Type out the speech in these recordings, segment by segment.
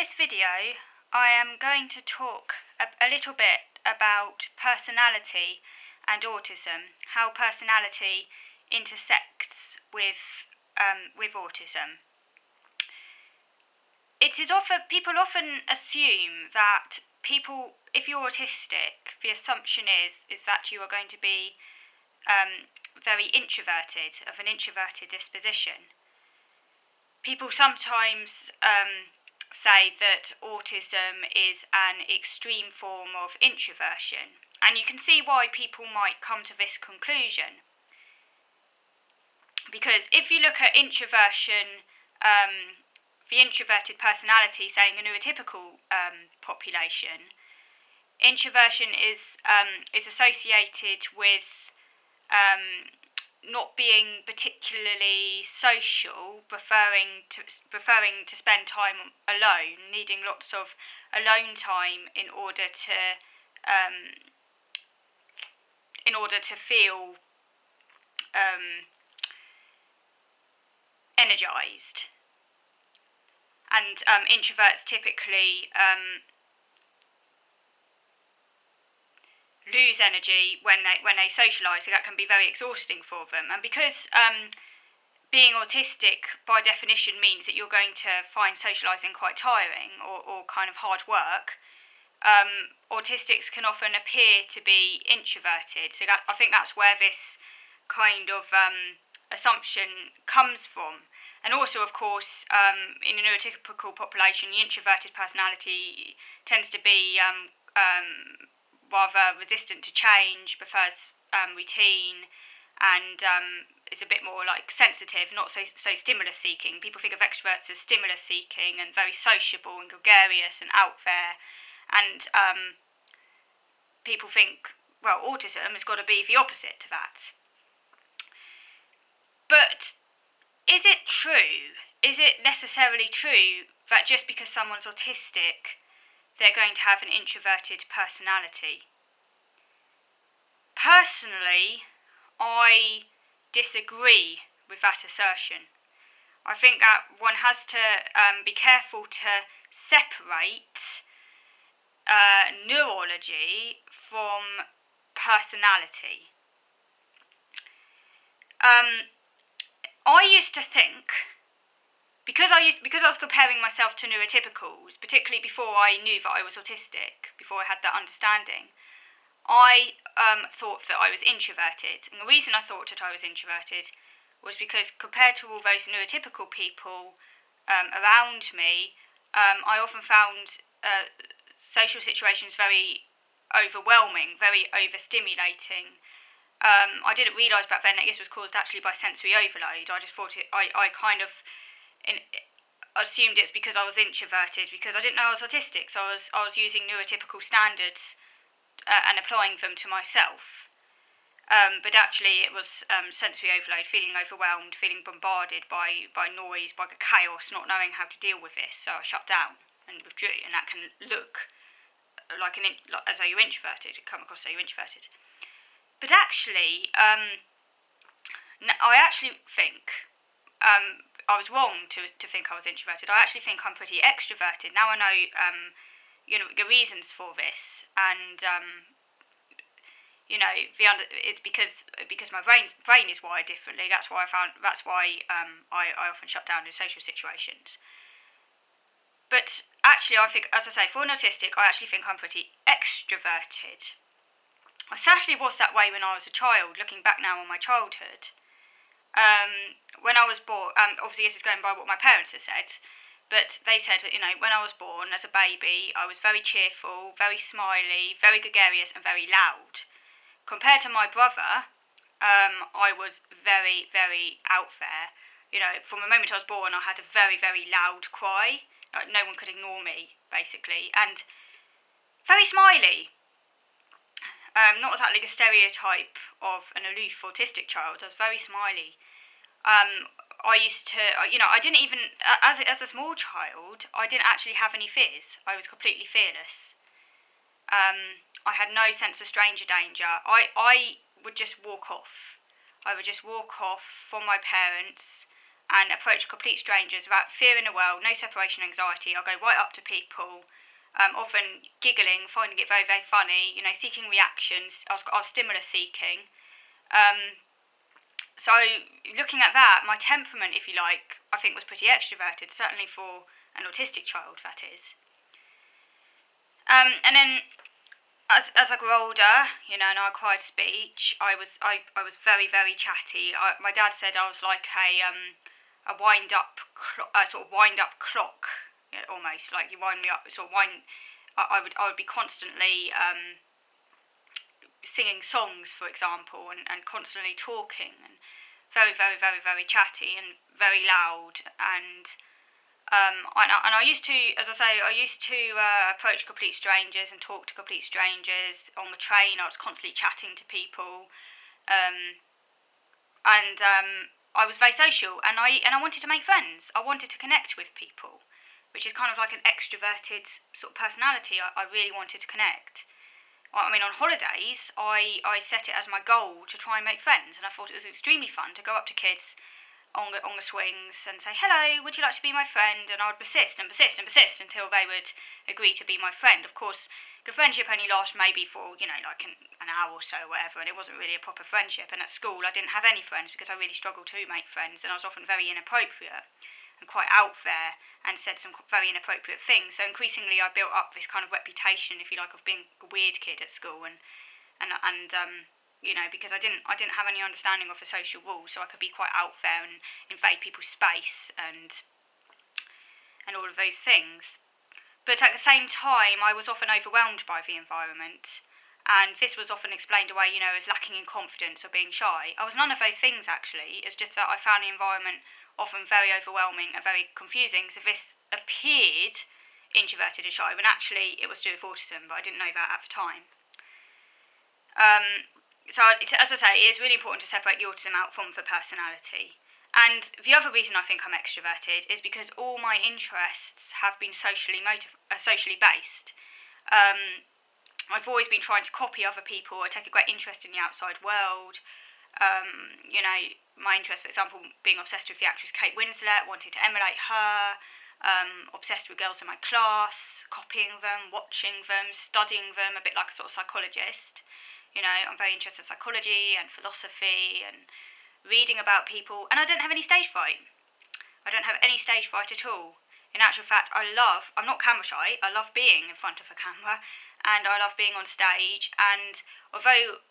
this video, I am going to talk a little bit about personality and autism, how personality intersects with autism. People often assume that if you're autistic, the assumption is that you are going to be very introverted, of an introverted disposition. People sometimes say that autism is an extreme form of introversion, and you can see why people might come to this conclusion. Because if you look at introversion, the introverted personality, say in a neurotypical population, introversion is associated with not being particularly social, preferring to spend time alone, needing lots of alone time in order to feel energized. And introverts typically lose energy when they socialise, so that can be very exhausting for them. And because being autistic by definition means that you're going to find socialising quite tiring or kind of hard work, autistics can often appear to be introverted. So I think that's where this kind of assumption comes from. And also, of course, in a neurotypical population, the introverted personality tends to be rather resistant to change, prefers routine, and is a bit more like sensitive, not so stimulus seeking. People think of extroverts as stimulus seeking and very sociable and gregarious and out there, and people think, well, autism has got to be the opposite to that. But is it true? Is it necessarily true that just because someone's autistic, they're going to have an introverted personality? Personally, I disagree with that assertion. I think that one has to be careful to separate neurology from personality. I used to think, because I was comparing myself to neurotypicals, particularly before I knew that I was autistic, before I had that understanding, I thought that I was introverted. And the reason I thought that I was introverted was because compared to all those neurotypical people around me, I often found social situations very overwhelming, very overstimulating. I didn't realise back then that this was caused actually by sensory overload. I just thought I kind of assumed it's because I was introverted, because I didn't know I was autistic, so I was using neurotypical standards and applying them to myself. But actually it was sensory overload, feeling overwhelmed, feeling bombarded by noise, by the chaos, not knowing how to deal with this. So I shut down and withdrew, and that can look like as though you're introverted, come across as though you're introverted. But actually, I actually think I was wrong to think I was introverted. I actually think I'm pretty extroverted. Now I know the reasons for this, and it's because my brain is wired differently. That's why I often shut down in social situations. But actually, I think, as I say, for an autistic, I actually think I'm pretty extroverted. I certainly was that way when I was a child, looking back now on my childhood. When I was born, obviously this is going by what my parents have said, but they said that, when I was born as a baby, I was very cheerful, very smiley, very gregarious and very loud. Compared to my brother, I was very, very out there. From the moment I was born, I had a very, very loud cry. Like, no one could ignore me, basically, and very smiley. Not exactly the stereotype of an aloof autistic child. I was very smiley. I used to, I didn't even, as a small child, I didn't actually have any fears. I was completely fearless. I had no sense of stranger danger. I would just walk off. I would just walk off from my parents and approach complete strangers without fear in the world, no separation anxiety. I'll go right up to people, often giggling, finding it very, very funny, seeking reactions. I was stimulus seeking. So looking at that, my temperament, if you like, I think was pretty extroverted, certainly for an autistic child, that is. And then as I grew older, and I acquired speech, I was very, very chatty. My dad said I was like a wind up clock, almost like you wind me up. Sort of wind. I would be constantly singing songs, for example, and constantly talking, and very, very, very, very chatty and very loud. And I used to, as I say, approach complete strangers and talk to complete strangers on the train. I was constantly chatting to people, and I was very social, and I wanted to make friends. I wanted to connect with people, which is kind of like an extroverted sort of personality. I really wanted to connect. I mean, on holidays, I set it as my goal to try and make friends, and I thought it was extremely fun to go up to kids on the swings and say, hello, would you like to be my friend? And I would persist and persist and persist until they would agree to be my friend. Of course, the friendship only lasts maybe for, like an hour or so or whatever, and it wasn't really a proper friendship. And at school, I didn't have any friends because I really struggled to make friends, and I was often very inappropriate and quite out there and said some very inappropriate things. So increasingly, I built up this kind of reputation, if you like, of being a weird kid at school, and because I didn't have any understanding of the social rules, so I could be quite out there and invade people's space and all of those things. But at the same time, I was often overwhelmed by the environment, and this was often explained away, as lacking in confidence or being shy. I was none of those things, actually. It's just that I found the environment often very overwhelming and very confusing, so this appeared introverted and shy, when actually it was to do with autism, but I didn't know that at the time. So, as I say, it is really important to separate the autism out from the personality. And the other reason I think I'm extroverted is because all my interests have been socially based. I've always been trying to copy other people. I take a great interest in the outside world. My interest, for example, being obsessed with the actress Kate Winslet, wanting to emulate her, obsessed with girls in my class, copying them, watching them, studying them, a bit like a sort of psychologist. I'm very interested in psychology and philosophy and reading about people, and I don't have any stage fright. I don't have any stage fright at all. In actual fact, I'm not camera shy, I love being in front of a camera, and I love being on stage, and although,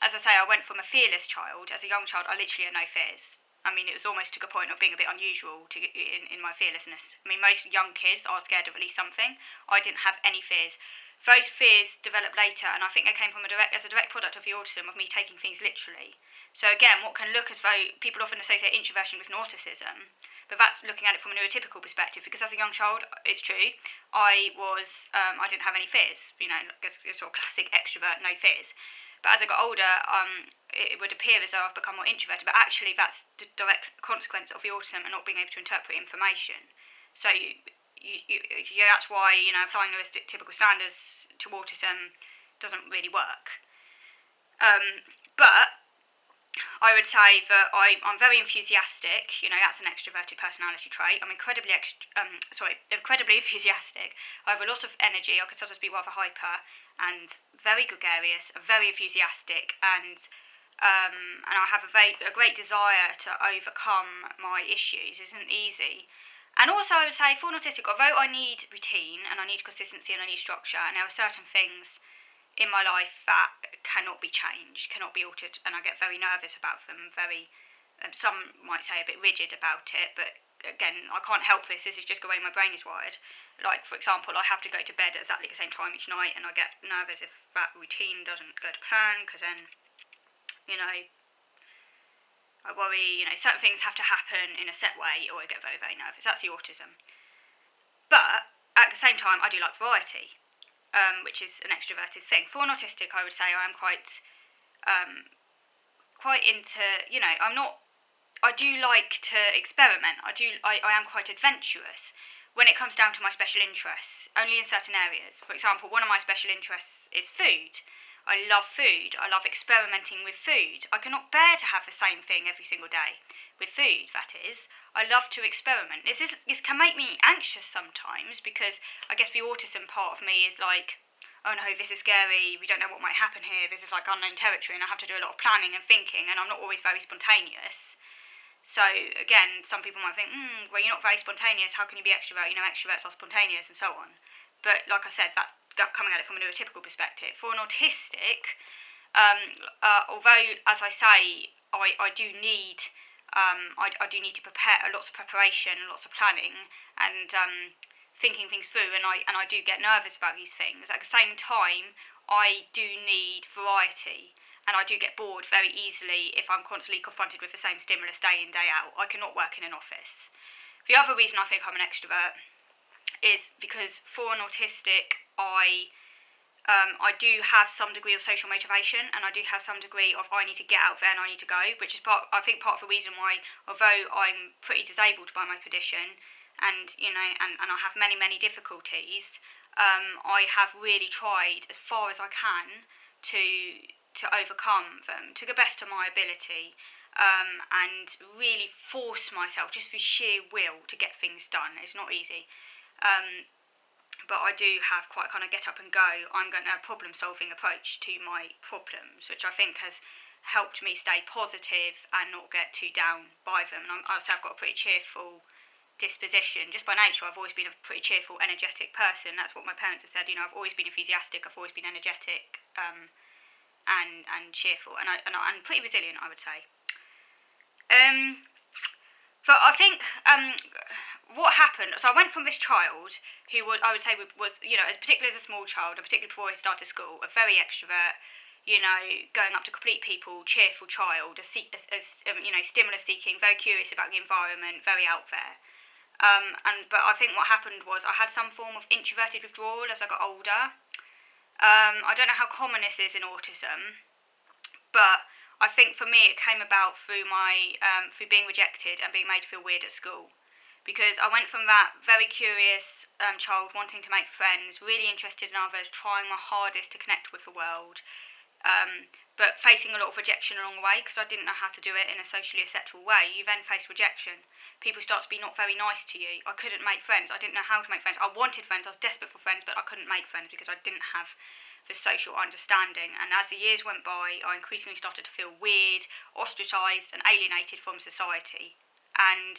as I say, I went from a fearless child, as a young child, I literally had no fears. I mean, it was almost to the point of being a bit unusual in my fearlessness. I mean, most young kids are scared of at least something. I didn't have any fears. Those fears developed later, and I think they came from as a direct product of the autism, of me taking things literally. So again, what can look as though people often associate introversion with autism, but that's looking at it from a neurotypical perspective, because as a young child, it's true, I didn't have any fears, a sort of classic extrovert, no fears. But as I got older, it would appear as though I've become more introverted, but actually that's the direct consequence of the autism and not being able to interpret information. So that's why, applying neurotypical standards to autism doesn't really work. But I would say that I'm very enthusiastic. That's an extroverted personality trait. I'm incredibly enthusiastic. I have a lot of energy. I could sometimes be rather hyper and very gregarious, very enthusiastic, and I have a great desire to overcome my issues. It isn't easy. And also, I would say, for an autistic, although I need routine and I need consistency and I need structure, and there are certain things in my life that cannot be changed, cannot be altered, and I get very nervous about them, some might say a bit rigid about it, but again, I can't help this is just the way my brain is wired. Like, for example, I have to go to bed at exactly the same time each night, and I get nervous if that routine doesn't go to plan, because then, I worry, certain things have to happen in a set way, or I get very, very nervous. That's the autism. But at the same time, I do like variety, which is an extroverted thing. For an autistic, I would say I am quite into, I do like to experiment. I am quite adventurous when it comes down to my special interests, only in certain areas. For example, one of my special interests is food. I love food. I love experimenting with food. I cannot bear to have the same thing every single day. With food, that is. I love to experiment. This can make me anxious sometimes because I guess the autism part of me is like, oh no, this is scary, we don't know what might happen here, this is like unknown territory and I have to do a lot of planning and thinking and I'm not always very spontaneous. So again, some people might think, well, you're not very spontaneous, how can you be extrovert? Extroverts are spontaneous and so on. But like I said, that's coming at it from a neurotypical perspective. For an autistic, although, as I say, I do need I do need to prepare lots of preparation, lots of planning, and thinking things through, and I do get nervous about these things. At the same time, I do need variety, and I do get bored very easily if I'm constantly confronted with the same stimulus day in, day out. I cannot work in an office. The other reason I think I'm an extrovert is because for an autistic, I do have some degree of social motivation, and I do have some degree of I need to get out there and I need to go, which is part of the reason why, although I'm pretty disabled by my condition, and and I have many difficulties, I have really tried as far as I can to overcome them to the best of my ability, and really force myself just through sheer will to get things done. It's not easy. But I do have quite a kind of get up and go, I'm going to problem solving approach to my problems, which I think has helped me stay positive and not get too down by them. And I've got a pretty cheerful disposition. Just by nature, I've always been a pretty cheerful, energetic person. That's what my parents have said. I've always been enthusiastic, I've always been energetic, and cheerful, and I'm pretty resilient, I would say. But I think what happened, so I went from this child who I would say was as particularly as a small child, and particularly before I started school, a very extrovert, going up to complete people, cheerful child, stimulus seeking, very curious about the environment, very out there. But I think what happened was I had some form of introverted withdrawal as I got older. I don't know how common this is in autism, but I think for me it came about through through being rejected and being made to feel weird at school. Because I went from that very curious child wanting to make friends, really interested in others, trying my hardest to connect with the world, but facing a lot of rejection along the way because I didn't know how to do it in a socially acceptable way. You then face rejection. People start to be not very nice to you. I couldn't make friends. I didn't know how to make friends. I wanted friends. I was desperate for friends, but I couldn't make friends because I didn't have the social understanding. And as the years went by, I increasingly started to feel weird, ostracised and alienated from society. And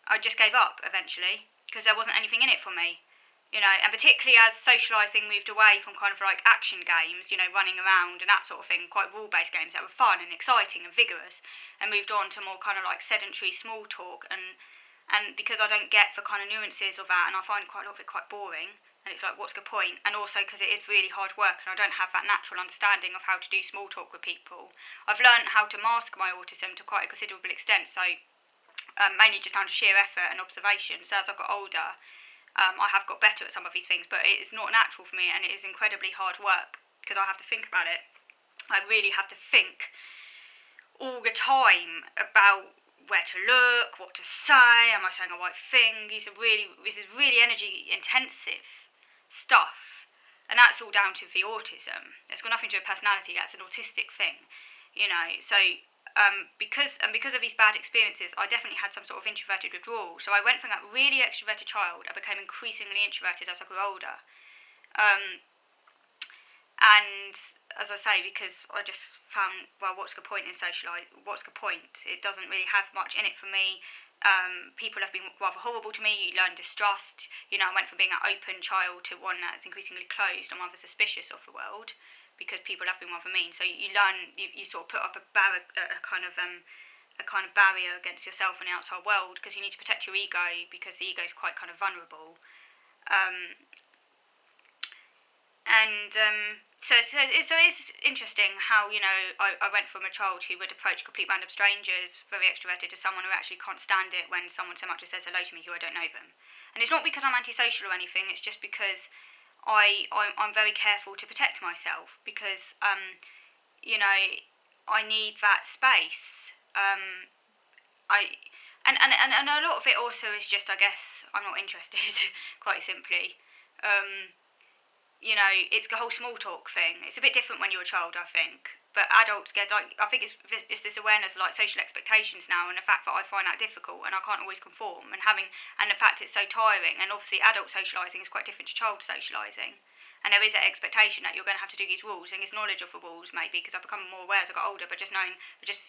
I just gave up eventually because there wasn't anything in it for me. And particularly as socialising moved away from kind of like action games, running around and that sort of thing, quite rule-based games that were fun and exciting and vigorous, and moved on to more kind of like sedentary small talk, and because I don't get the kind of nuances of that, and I find quite a lot of it quite boring, and it's like, what's the point? And also because it is really hard work, and I don't have that natural understanding of how to do small talk with people. I've learned how to mask my autism to quite a considerable extent, so mainly just down to sheer effort and observation. So as I've got older, I have got better at some of these things, but it's not natural for me, and it is incredibly hard work because I have to think about it. I really have to think all the time about where to look, what to say, am I saying the right thing? This is really energy intensive stuff, and that's all down to the autism. It's got nothing to do with personality. That's an autistic thing, So because of these bad experiences, I definitely had some sort of introverted withdrawal. So I went from that really extroverted child, I became increasingly introverted as I grew older. And as I say, because I just found, well, what's the point in what's the point? It doesn't really have much in it for me. People have been rather horrible to me. You learn distrust. I went from being an open child to one that's increasingly closed and rather suspicious of the world, because people have been rather mean. So you learn, you sort of put up a kind of barrier against yourself and the outside world, because you need to protect your ego, because the ego is quite kind of vulnerable. So it's interesting how, I went from a child who would approach complete random strangers, very extroverted, to someone who actually can't stand it when someone so much as says hello to me who I don't know them. And it's not because I'm antisocial or anything, it's just because I'm very careful to protect myself, because I need that space. And a lot of it also is just, I guess, I'm not interested, quite simply. you know, it's the whole small talk thing. It's a bit different when you're a child, I think. But adults get, like, I think it's this awareness of, like, social expectations now, and the fact that I find that difficult and I can't always conform, and the fact it's so tiring. And obviously, adult socialising is quite different to child socialising. And there is that expectation that you're going to have to do these rules, and it's knowledge of the rules maybe, because I've become more aware as I got older, but just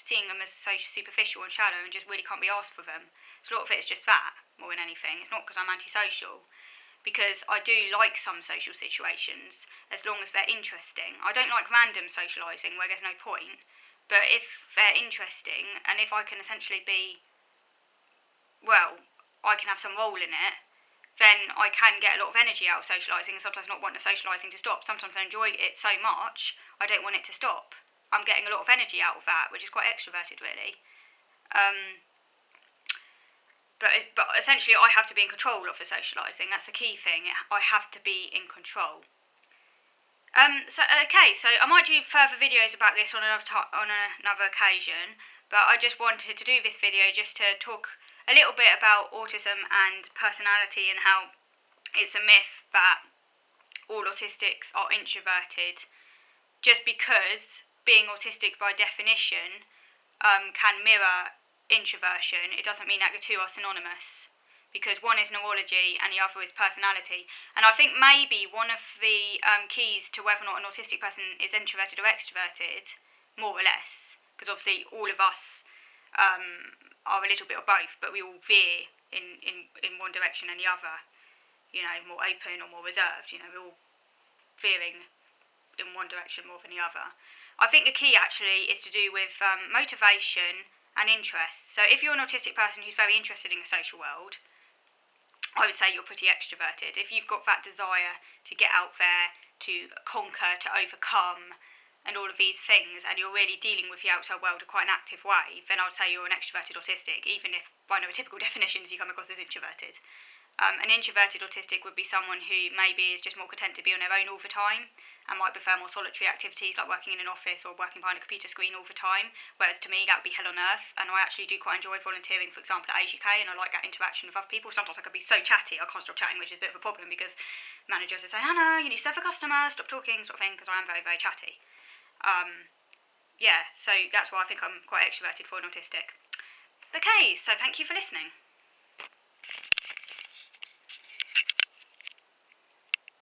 seeing them as so superficial and shallow, and just really can't be asked for them. So a lot of it is just that, more than anything. It's not because I'm antisocial, because I do like some social situations as long as they're interesting. I don't like random socialising where there's no point, but if they're interesting and if I can essentially I can have some role in it, then I can get a lot of energy out of socialising and sometimes not want the socialising to stop. Sometimes I enjoy it so much, I don't want it to stop. I'm getting a lot of energy out of that, which is quite extroverted, really. But essentially, I have to be in control of the socialising. That's the key thing. I have to be in control. So I might do further videos about this on another occasion. But I just wanted to do this video just to talk a little bit about autism and personality, and how it's a myth that all autistics are introverted. Just because being autistic by definition can mirror introversion, it doesn't mean that the two are synonymous, because one is neurology and the other is personality. And I think maybe one of the keys to whether or not an autistic person is introverted or extroverted, more or less, because obviously all of us are a little bit of both, but we all veer in one direction and the other, you know, more open or more reserved, you know, we're all veering in one direction more than the other. I think the key actually is to do with motivation and interest. So if you're an autistic person who's very interested in the social world, I would say you're pretty extroverted. If you've got that desire to get out there, to conquer, to overcome, and all of these things, and you're really dealing with the outside world in quite an active way, then I would say you're an extroverted autistic, even if by neurotypical definitions you come across as introverted. An introverted autistic would be someone who maybe is just more content to be on their own all the time and might prefer more solitary activities like working in an office or working behind a computer screen all the time, whereas to me that would be hell on earth. And I actually do quite enjoy volunteering, for example, at AGK, and I like that interaction with other people. Sometimes I could be so chatty I can't stop chatting, which is a bit of a problem because managers will say, Hannah, you need to serve a customer, stop talking, sort of thing, because I am very, very chatty. So that's why I think I'm quite extroverted for an autistic. Okay, so thank you for listening.